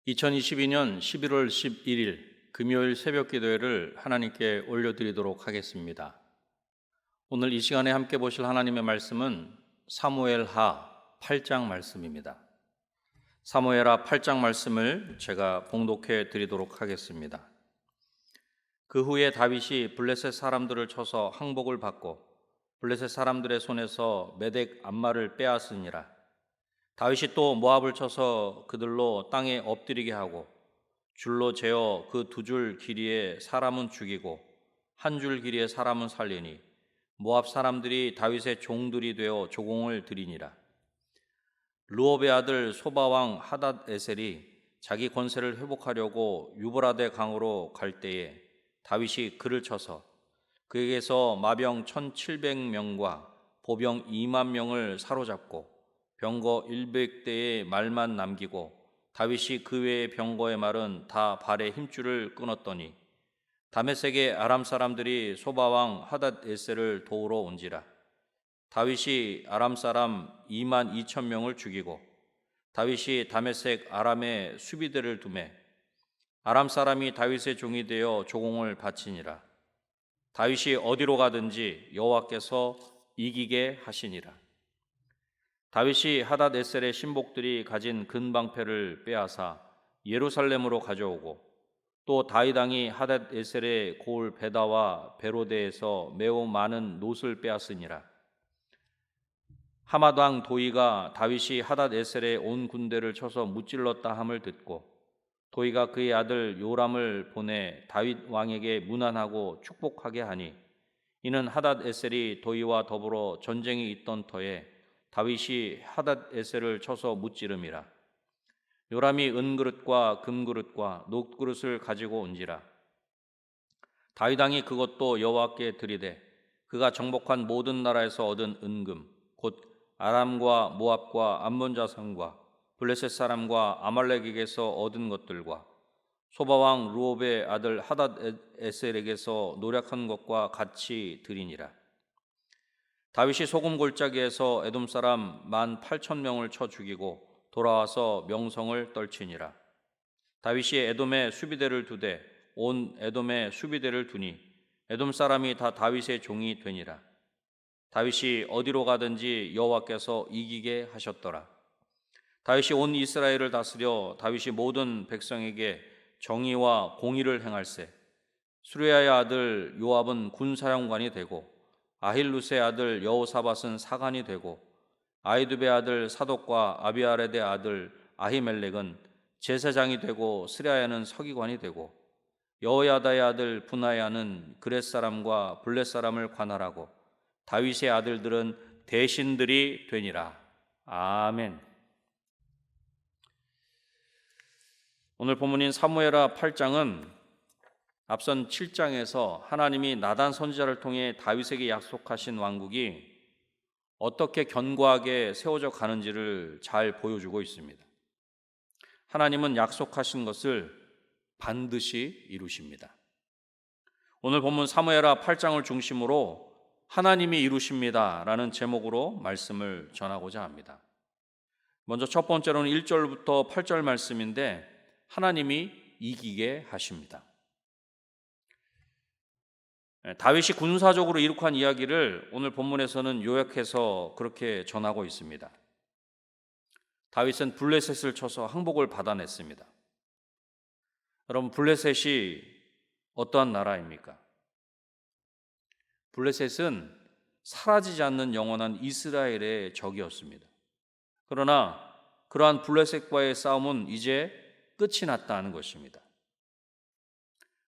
2022년 11월 11일 금요일 새벽 기도회를 하나님께 올려드리도록 하겠습니다. 오늘 이 시간에 함께 보실 하나님의 말씀은 사무엘하 8장 말씀입니다. 사무엘하 8장 말씀을 제가 봉독해 드리도록 하겠습니다. 그 후에 다윗이 블레셋 사람들을 쳐서 항복을 받고 블레셋 사람들의 손에서 메덱 암마를 빼앗으니라. 다윗이 또 모압을 쳐서 그들로 땅에 엎드리게 하고 줄로 재어 그 두 줄 길이의 사람은 죽이고 한 줄 길이의 사람은 살리니 모압 사람들이 다윗의 종들이 되어 조공을 드리니라. 르홉의 아들 소바왕 하닷에셀이 자기 권세를 회복하려고 유브라데 강으로 갈 때에 다윗이 그를 쳐서 그에게서 마병 1,700명과 보병 2만 명을 사로잡고 병거 100대의 말만 남기고 다윗이 그 외의 병거의 말은 다 발의 힘줄을 끊었더니 다메섹의 아람 사람들이 소바왕 하닷에셀을 도우러 온지라. 다윗이 아람 사람 2만 2천 명을 죽이고 다윗이 다메섹 아람에 수비대를 두매 아람 사람이 다윗의 종이 되어 조공을 바치니라. 다윗이 어디로 가든지 여호와께서 이기게 하시니라. 다윗이 하닷에셀의 신복들이 가진 근방패를 빼앗아 예루살렘으로 가져오고 또 다윗 왕이 하닷에셀의 고을 베다와 베로데에서 매우 많은 놋을 빼앗으니라. 하맛 왕 도이가 다윗이 하닷에셀의 온 군대를 쳐서 무찔렀다 함을 듣고 도이가 그의 아들 요람을 보내 다윗 왕에게 문안하고 축복하게 하니 이는 하닷에셀이 도이와 더불어 전쟁이 있던 터에 다윗이 하닷에셀을 쳐서 무찌름이라. 요람이 은그릇과 금그릇과 놋그릇을 가지고 온지라. 다윗 왕이 그것도 여호와께 드리되 그가 정복한 모든 나라에서 얻은 은금 곧 아람과 모압과 암몬 자손과 블레셋 사람과 아말렉에게서 얻은 것들과 소바왕 르홉의 아들 하닷에셀에게서 노력한 것과 같이 드리니라. 다윗이 소금 골짜기에서 에돔 사람 18,000명을 쳐 죽이고 돌아와서 명성을 떨치니라. 다윗이 에돔에 수비대를 두되 온 에돔에 수비대를 두니 에돔 사람이 다 다윗의 종이 되니라. 다윗이 어디로 가든지 여호와께서 이기게 하셨더라. 다윗이 온 이스라엘을 다스려 다윗이 모든 백성에게 정의와 공의를 행할세. 수레야의 아들 요압은 군사령관이 되고 아힐루스의 아들 여호사밧은 사관이 되고 아히두베의 아들 사독과 아비아렛의 아들 아히멜렉은 제사장이 되고 스라야는 서기관이 되고 여호야다의 아들 분하야는 그렛 사람과 블렛 사람을 관할하고 다윗의 아들들은 대신들이 되니라. 아멘. 오늘 본문인 사무엘하 8장은 앞선 7장에서 하나님이 나단 선지자를 통해 다윗에게 약속하신 왕국이 어떻게 견고하게 세워져 가는지를 잘 보여주고 있습니다. 하나님은 약속하신 것을 반드시 이루십니다. 오늘 본문 사무엘하 8장을 중심으로 하나님이 이루십니다라는 제목으로 말씀을 전하고자 합니다. 먼저 첫 번째로는 1절부터 8절 말씀인데 하나님이 이기게 하십니다. 다윗이 군사적으로 이룩한 이야기를 오늘 본문에서는 요약해서 그렇게 전하고 있습니다. 다윗은 블레셋을 쳐서 항복을 받아냈습니다. 여러분, 블레셋이 어떠한 나라입니까? 블레셋은 사라지지 않는 영원한 이스라엘의 적이었습니다. 그러나 그러한 블레셋과의 싸움은 이제 끝이 났다는 것입니다.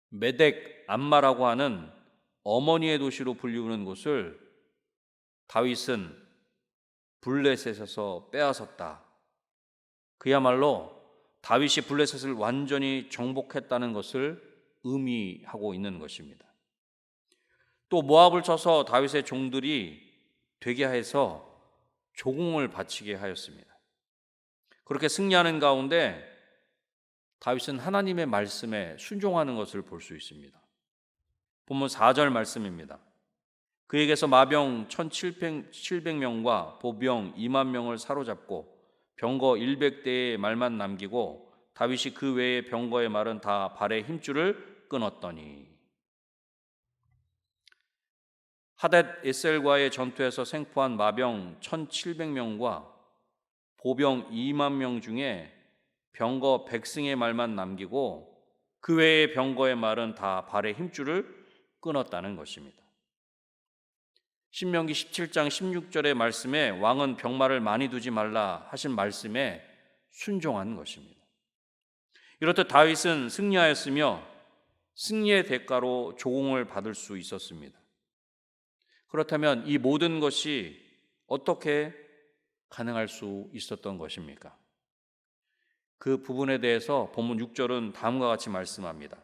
메덱 암마라고 하는 어머니의 도시로 불리우는 곳을 다윗은 블레셋에서 빼앗았다. 그야말로 다윗이 블레셋을 완전히 정복했다는 것을 의미하고 있는 것입니다. 또 모압을 쳐서 다윗의 종들이 되게 해서 조공을 바치게 하였습니다. 그렇게 승리하는 가운데 다윗은 하나님의 말씀에 순종하는 것을 볼 수 있습니다. 본문 4절 말씀입니다. 그에게서 마병 1,700명과 보병 2만 명을 사로잡고 병거 100대의 말만 남기고 다윗이 그 외의 병거의 말은 다 발의 힘줄을 끊었더니. 하뎃 에셀과의 전투에서 생포한 마병 1,700명과 보병 2만 명 중에 병거 100승의 말만 남기고 그 외의 병거의 말은 다 발의 힘줄을 끊었다는 것입니다. 신명기 17장 16절의 말씀에 왕은 병마를 많이 두지 말라 하신 말씀에 순종한 것입니다. 이렇듯 다윗은 승리하였으며 승리의 대가로 조공을 받을 수 있었습니다. 그렇다면 이 모든 것이 어떻게 가능할 수 있었던 것입니까? 그 부분에 대해서 본문 6절은 다음과 같이 말씀합니다.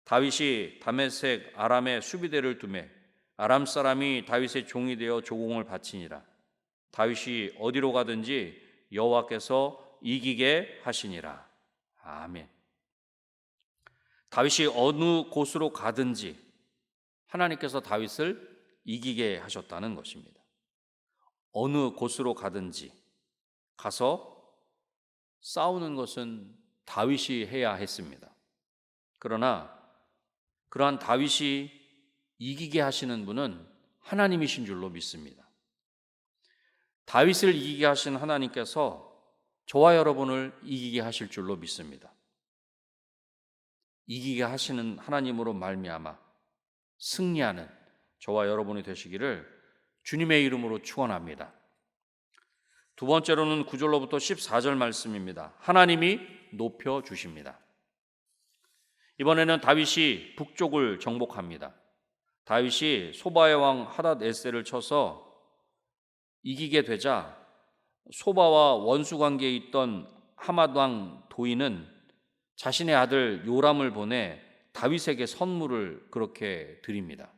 다윗이 다메섹 아람에 수비대를 두매 아람 사람이 다윗의 종이 되어 조공을 바치니라. 다윗이 어디로 가든지 여호와께서 이기게 하시니라. 아멘. 다윗이 어느 곳으로 가든지 하나님께서 다윗을 이기게 하셨다는 것입니다. 어느 곳으로 가든지 가서 싸우는 것은 다윗이 해야 했습니다. 그러나 그러한 다윗이 이기게 하시는 분은 하나님이신 줄로 믿습니다. 다윗을 이기게 하신 하나님께서 저와 여러분을 이기게 하실 줄로 믿습니다. 이기게 하시는 하나님으로 말미암아 승리하는 저와 여러분이 되시기를 주님의 이름으로 축원합니다. 두 번째로는 9절로부터 14절 말씀입니다. 하나님이 높여 주십니다. 이번에는 다윗이 북쪽을 정복합니다. 다윗이 소바의 왕 하닷 에셀을 쳐서 이기게 되자 소바와 원수 관계에 있던 하맛 왕 도이는 자신의 아들 요람을 보내 다윗에게 선물을 그렇게 드립니다.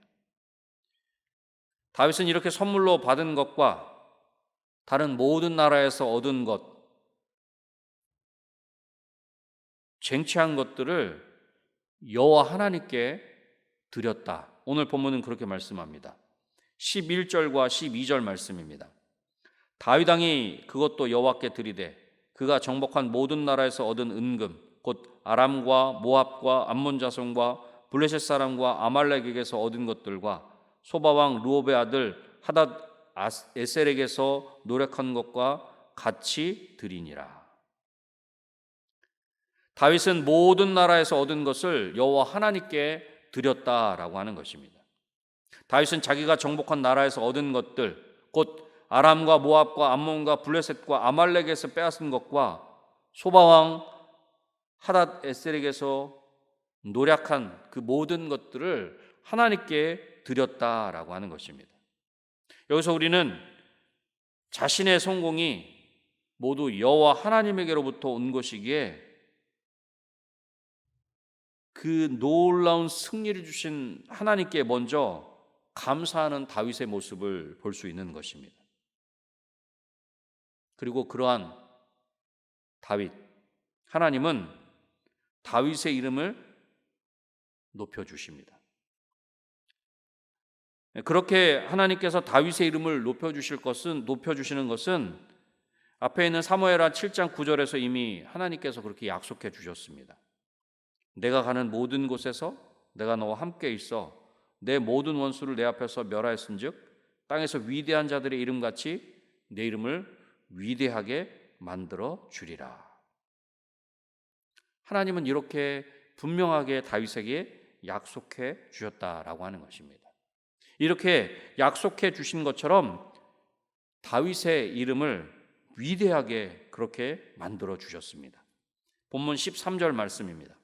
다윗은 이렇게 선물로 받은 것과 다른 모든 나라에서 얻은 것, 쟁취한 것들을 여호와 하나님께 드렸다. 오늘 본문은 그렇게 말씀합니다. 11절과 12절 말씀입니다. 다윗 왕이 그것도 여호와께 드리되 그가 정복한 모든 나라에서 얻은 은금 곧 아람과 모압과 암몬 자손과 블레셋 사람과 아말렉에게서 얻은 것들과 소바 왕 르홉의 아들 하닷 에셀에게서 노력한 것과 같이 드리니라. 다윗은 모든 나라에서 얻은 것을 여호와 하나님께 드렸다라고 하는 것입니다. 다윗은 자기가 정복한 나라에서 얻은 것들, 곧 아람과 모압과 암몬과 블레셋과 아말렉에서 빼앗은 것과 소바왕 하닷 에셀에게서 노력한 그 모든 것들을 하나님께 드렸다라고 하는 것입니다. 여기서 우리는 자신의 성공이 모두 여호와 하나님에게로부터 온 것이기에 그 놀라운 승리를 주신 하나님께 먼저 감사하는 다윗의 모습을 볼 수 있는 것입니다. 그리고 그러한 다윗, 하나님은 다윗의 이름을 높여주십니다. 그렇게 하나님께서 다윗의 이름을 높여주시는 것은 앞에 있는 사무엘하 7장 9절에서 이미 하나님께서 그렇게 약속해 주셨습니다. 내가 가는 모든 곳에서 내가 너와 함께 있어 내 모든 원수를 내 앞에서 멸하였은즉 땅에서 위대한 자들의 이름같이 내 이름을 위대하게 만들어 주리라. 하나님은 이렇게 분명하게 다윗에게 약속해 주셨다라고 하는 것입니다. 이렇게 약속해 주신 것처럼 다윗의 이름을 위대하게 그렇게 만들어 주셨습니다. 본문 13절 말씀입니다.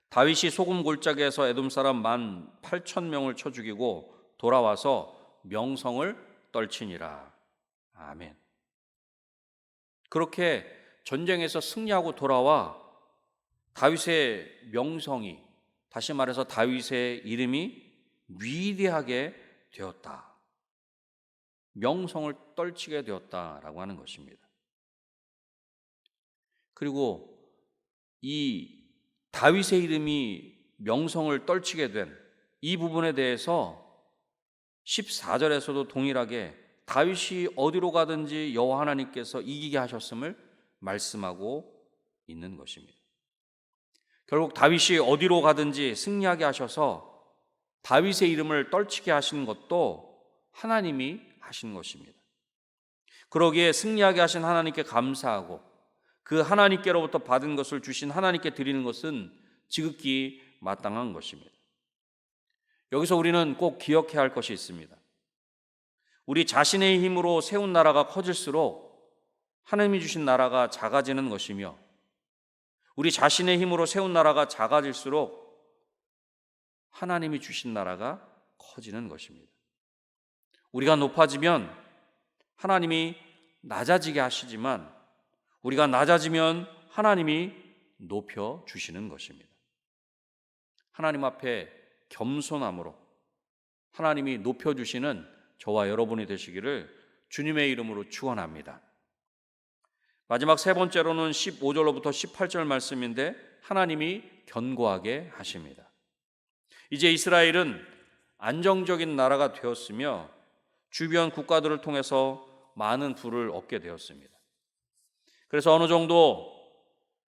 다윗이 소금 골짜기에서 에돔 사람 18,000명을 쳐 죽이고 돌아와서 명성을 떨치니라. 아멘. 그렇게 전쟁에서 승리하고 돌아와 다윗의 명성이, 다시 말해서 다윗의 이름이 위대하게 되었다. 명성을 떨치게 되었다라고 하는 것입니다. 그리고 이 다윗의 이름이 명성을 떨치게 된 이 부분에 대해서 14절에서도 동일하게 다윗이 어디로 가든지 여호와 하나님께서 이기게 하셨음을 말씀하고 있는 것입니다. 결국 다윗이 어디로 가든지 승리하게 하셔서 다윗의 이름을 떨치게 하신 것도 하나님이 하신 것입니다. 그러기에 승리하게 하신 하나님께 감사하고 그 하나님께로부터 받은 것을 주신 하나님께 드리는 것은 지극히 마땅한 것입니다. 여기서 우리는 꼭 기억해야 할 것이 있습니다. 우리 자신의 힘으로 세운 나라가 커질수록 하나님이 주신 나라가 작아지는 것이며, 우리 자신의 힘으로 세운 나라가 작아질수록 하나님이 주신 나라가 커지는 것입니다. 우리가 높아지면 하나님이 낮아지게 하시지만, 우리가 낮아지면 하나님이 높여 주시는 것입니다. 하나님 앞에 겸손함으로 하나님이 높여 주시는 저와 여러분이 되시기를 주님의 이름으로 축원합니다. 마지막 세 번째로는 15절로부터 18절 말씀인데, 하나님이 견고하게 하십니다. 이제 이스라엘은 안정적인 나라가 되었으며 주변 국가들을 통해서 많은 부를 얻게 되었습니다. 그래서 어느 정도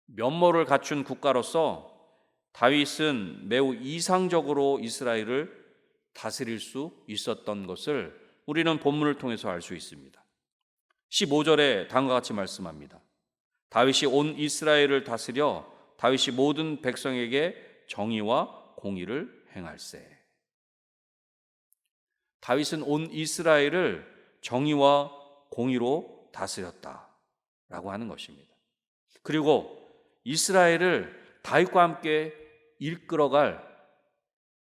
면모를 갖춘 국가로서 다윗은 매우 이상적으로 이스라엘을 다스릴 수 있었던 것을 우리는 본문을 통해서 알 수 있습니다. 15절에 다음과 같이 말씀합니다. 다윗이 온 이스라엘을 다스려 다윗이 모든 백성에게 정의와 공의를 행할세. 다윗은 온 이스라엘을 정의와 공의로 다스렸다라고 하는 것입니다. 그리고 이스라엘을 다윗과 함께 이끌어갈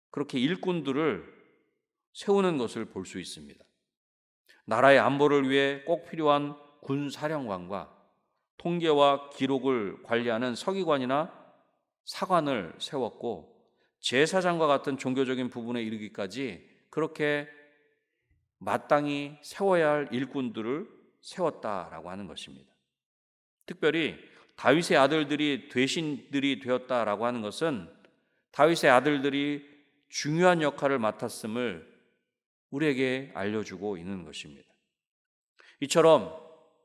그렇게 일꾼들을 세우는 것을 볼 수 있습니다. 나라의 안보를 위해 꼭 필요한 군사령관과 통계와 기록을 관리하는 서기관이나 사관을 세웠고, 제사장과 같은 종교적인 부분에 이르기까지 그렇게 마땅히 세워야 할 일꾼들을 세웠다라고 하는 것입니다. 특별히 다윗의 아들들이 대신들이 되었다라고 하는 것은 다윗의 아들들이 중요한 역할을 맡았음을 우리에게 알려주고 있는 것입니다. 이처럼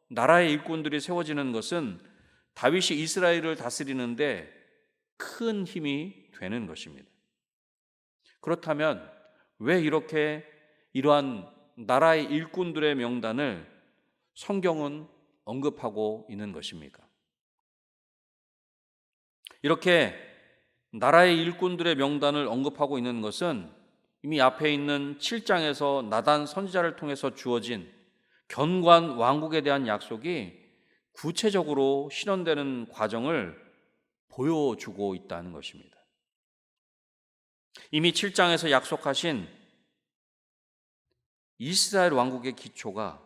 나라의 일꾼들이 세워지는 것은 다윗이 이스라엘을 다스리는데 큰 힘이 되는 것입니다. 그렇다면 왜 이렇게 이러한 나라의 일꾼들의 명단을 성경은 언급하고 있는 것입니까? 이렇게 나라의 일꾼들의 명단을 언급하고 있는 것은 이미 앞에 있는 7장에서 나단 선지자를 통해서 주어진 견고한 왕국에 대한 약속이 구체적으로 실현되는 과정을 보여주고 있다는 것입니다. 이미 7장에서 약속하신 이스라엘 왕국의 기초가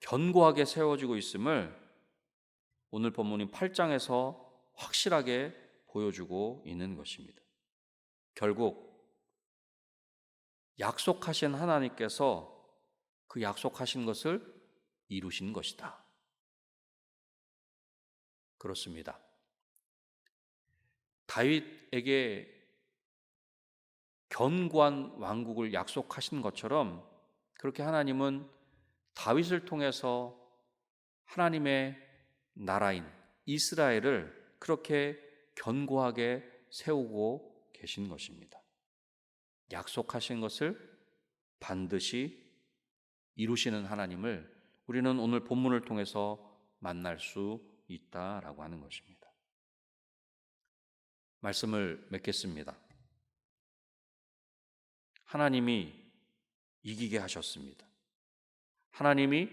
견고하게 세워지고 있음을 오늘 본문인 8장에서 확실하게 보여주고 있는 것입니다. 결국 약속하신 하나님께서 그 약속하신 것을 이루신 것이다. 그렇습니다. 다윗에게 견고한 왕국을 약속하신 것처럼 그렇게 하나님은 다윗을 통해서 하나님의 나라인 이스라엘을 그렇게 견고하게 세우고 계신 것입니다. 약속하신 것을 반드시 이루시는 하나님을 우리는 오늘 본문을 통해서 만날 수 있다라고 하는 것입니다. 말씀을 맺겠습니다. 하나님이 이기게 하셨습니다. 하나님이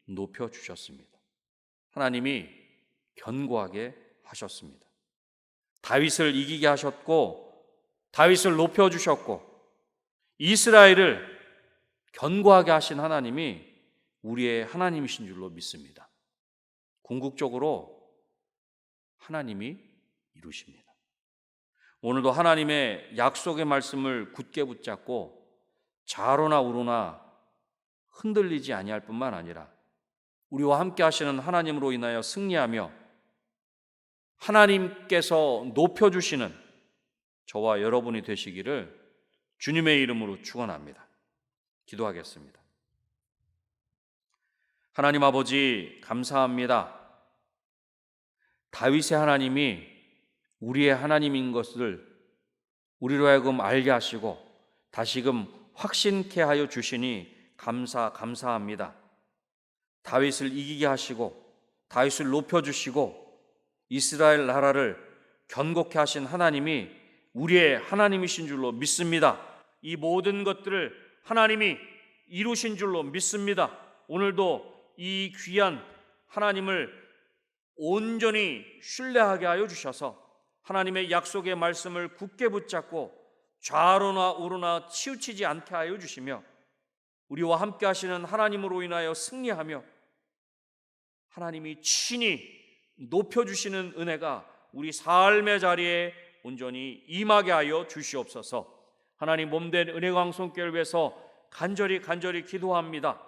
높여주셨습니다. 하나님이 견고하게 하셨습니다. 다윗을 이기게 하셨고, 다윗을 높여주셨고, 이스라엘을 견고하게 하신 하나님이 우리의 하나님이신 줄로 믿습니다. 궁극적으로 하나님이 이루십니다. 오늘도 하나님의 약속의 말씀을 굳게 붙잡고 좌로나 우로나 흔들리지 아니할 뿐만 아니라 우리와 함께 하시는 하나님으로 인하여 승리하며 하나님께서 높여주시는 저와 여러분이 되시기를 주님의 이름으로 축원합니다. 기도하겠습니다. 하나님 아버지, 감사합니다. 다윗의 하나님이 우리의 하나님인 것을 우리로 하여금 알게 하시고 다시금 확신케 하여 주시니 감사합니다. 다윗을 이기게 하시고 다윗을 높여주시고 이스라엘 나라를 견고케 하신 하나님이 우리의 하나님이신 줄로 믿습니다. 이 모든 것들을 하나님이 이루신 줄로 믿습니다. 오늘도 이 귀한 하나님을 온전히 신뢰하게 하여 주셔서 하나님의 약속의 말씀을 굳게 붙잡고 좌로나 우로나 치우치지 않게 하여 주시며 우리와 함께 하시는 하나님으로 인하여 승리하며 하나님이 친히 높여주시는 은혜가 우리 삶의 자리에 온전히 임하게 하여 주시옵소서. 하나님 몸된 은혜광성교회를 위해서 간절히 기도합니다.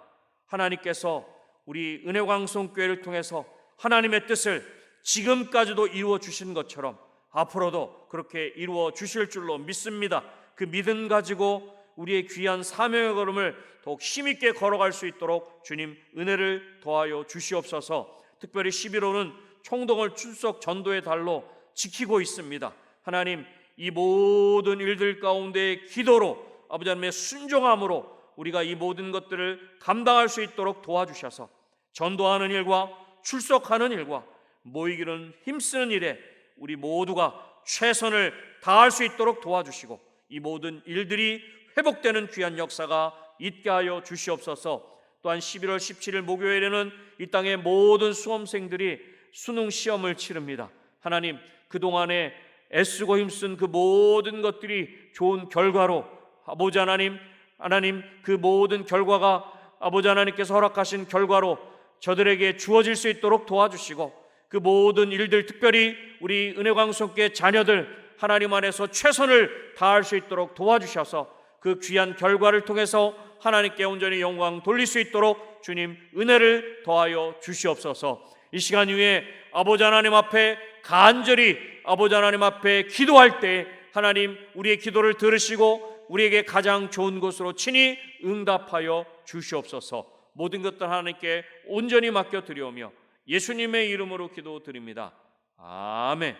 하나님께서 우리 은혜광성교회를 통해서 하나님의 뜻을 지금까지도 이루어 주신 것처럼 앞으로도 그렇게 이루어 주실 줄로 믿습니다. 그 믿음 가지고 우리의 귀한 사명의 걸음을 더욱 힘있게 걸어갈 수 있도록 주님 은혜를 더하여 주시옵소서. 특별히 11호는 총동을 출석 전도의 달로 지키고 있습니다. 하나님 이 모든 일들 가운데 기도로 아버지 하나님의 순종함으로 우리가 이 모든 것들을 감당할 수 있도록 도와주셔서 전도하는 일과 출석하는 일과 모이기는 힘쓰는 일에 우리 모두가 최선을 다할 수 있도록 도와주시고 이 모든 일들이 회복되는 귀한 역사가 있게 하여 주시옵소서. 또한 11월 17일 목요일에는 이 땅의 모든 수험생들이 수능 시험을 치릅니다. 하나님 그동안에 애쓰고 힘쓴 그 모든 것들이 좋은 결과로 아버지 하나님 그 모든 결과가 아버지 하나님께서 허락하신 결과로 저들에게 주어질 수 있도록 도와주시고 그 모든 일들 특별히 우리 은혜광성교회 자녀들 하나님 안에서 최선을 다할 수 있도록 도와주셔서 그 귀한 결과를 통해서 하나님께 온전히 영광 돌릴 수 있도록 주님 은혜를 더하여 주시옵소서. 이 시간 이후에 아버지 하나님 앞에 간절히 아버지 하나님 앞에 기도할 때 하나님 우리의 기도를 들으시고 우리에게 가장 좋은 곳으로 친히 응답하여 주시옵소서. 모든 것들 하나님께 온전히 맡겨드리오며 예수님의 이름으로 기도드립니다. 아멘.